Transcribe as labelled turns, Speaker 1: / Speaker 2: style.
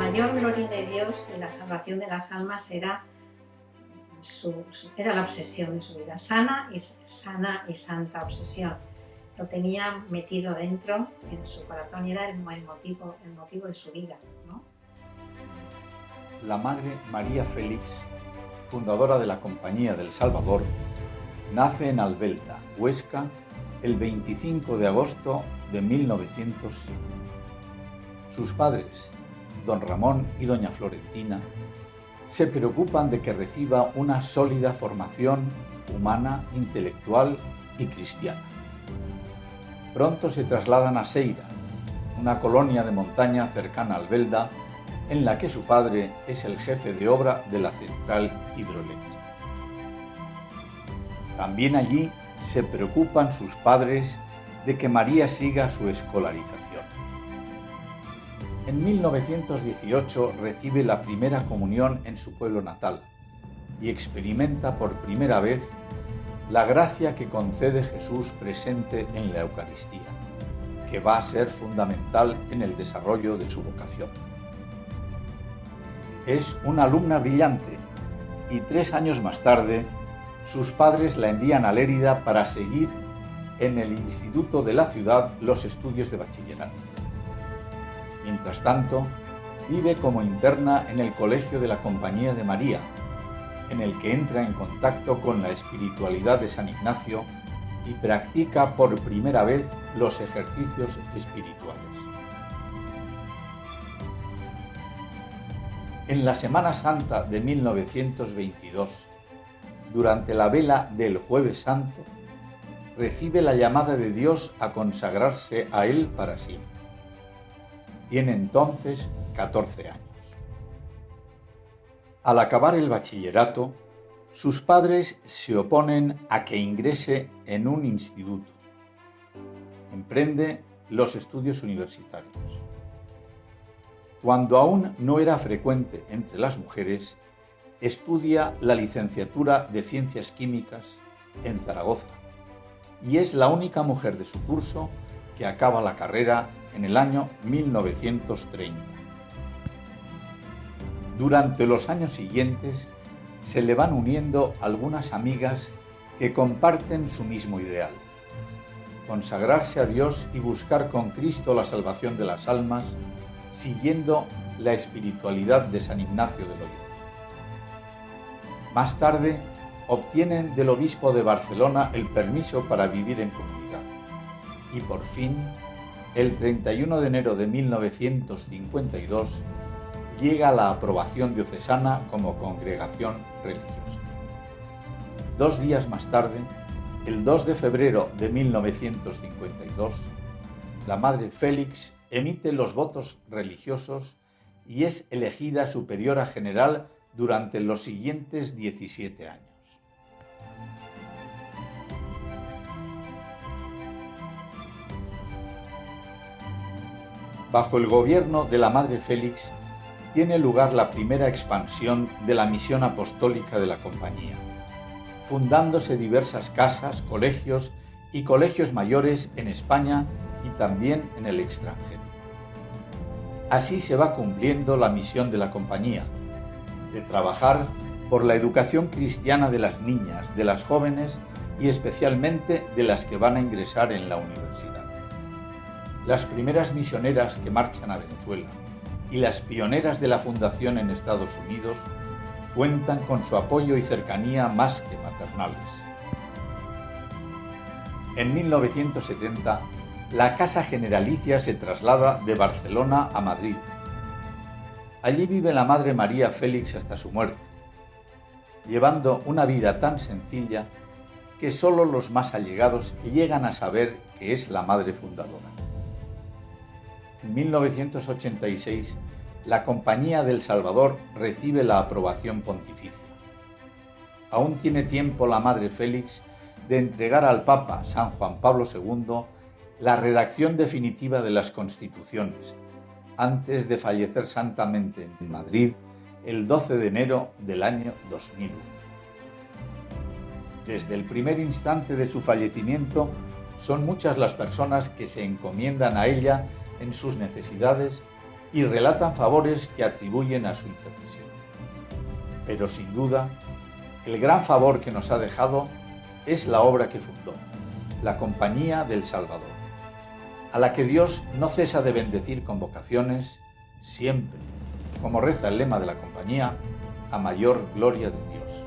Speaker 1: mayor gloria de Dios en la salvación de las almas era, era la obsesión de su vida, sana y santa obsesión. Lo tenía metido dentro en su corazón y era el motivo de su vida, ¿no?
Speaker 2: La Madre María Félix, fundadora de la Compañía del Salvador, nace en Albelda, Huesca, el 25 de agosto de 1907. Sus padres, don Ramón y doña Florentina, se preocupan de que reciba una sólida formación humana, intelectual y cristiana. Pronto se trasladan a Seira, una colonia de montaña cercana a Albelda, en la que su padre es el jefe de obra de la central hidroeléctrica. También allí se preocupan sus padres de que María siga su escolarización. En 1918 recibe la primera comunión en su pueblo natal y experimenta por primera vez la gracia que concede Jesús presente en la Eucaristía, que va a ser fundamental en el desarrollo de su vocación. Es una alumna brillante y 3 años más tarde sus padres la envían a Lérida para seguir en el instituto de la ciudad los estudios de bachillerato. Mientras tanto, vive como interna en el Colegio de la Compañía de María, en el que entra en contacto con la espiritualidad de San Ignacio y practica por primera vez los ejercicios espirituales. En la Semana Santa de 1922, durante la vela del Jueves Santo, recibe la llamada de Dios a consagrarse a Él para siempre. Tiene entonces 14 años. Al acabar el bachillerato, sus padres se oponen a que ingrese en un instituto. Emprende los estudios universitarios. Cuando aún no era frecuente entre las mujeres, estudia la licenciatura de Ciencias Químicas en Zaragoza y es la única mujer de su curso que acaba la carrera en el año 1930. Durante los años siguientes se le van uniendo algunas amigas que comparten su mismo ideal: consagrarse a Dios y buscar con Cristo la salvación de las almas, siguiendo la espiritualidad de San Ignacio de Loyola. Más tarde, obtienen del obispo de Barcelona el permiso para vivir en comunidad. Y por fin, el 31 de enero de 1952, llega la aprobación diocesana como congregación religiosa. 2 días más tarde, el 2 de febrero de 1952, la Madre Félix emite los votos religiosos y es elegida superiora general durante los siguientes 17 años. Bajo el gobierno de la Madre Félix tiene lugar la primera expansión de la misión apostólica de la Compañía, fundándose diversas casas, colegios y colegios mayores en España y también en el extranjero. Así se va cumpliendo la misión de la Compañía, de trabajar por la educación cristiana de las niñas, de las jóvenes y especialmente de las que van a ingresar en la universidad. Las primeras misioneras que marchan a Venezuela y las pioneras de la fundación en Estados Unidos cuentan con su apoyo y cercanía más que maternales. En 1970, la Casa Generalicia se traslada de Barcelona a Madrid. Allí vive la Madre María Félix hasta su muerte, llevando una vida tan sencilla que solo los más allegados llegan a saber que es la madre fundadora. En 1986, la Compañía del Salvador recibe la aprobación pontificia. Aún tiene tiempo la Madre Félix de entregar al Papa San Juan Pablo II la redacción definitiva de las Constituciones, antes de fallecer santamente en Madrid el 12 de enero del año 2001. Desde el primer instante de su fallecimiento, son muchas las personas que se encomiendan a ella en sus necesidades y relatan favores que atribuyen a su intercesión. Pero sin duda, el gran favor que nos ha dejado es la obra que fundó, la Compañía del Salvador, a la que Dios no cesa de bendecir con vocaciones, siempre, como reza el lema de la Compañía, a mayor gloria de Dios.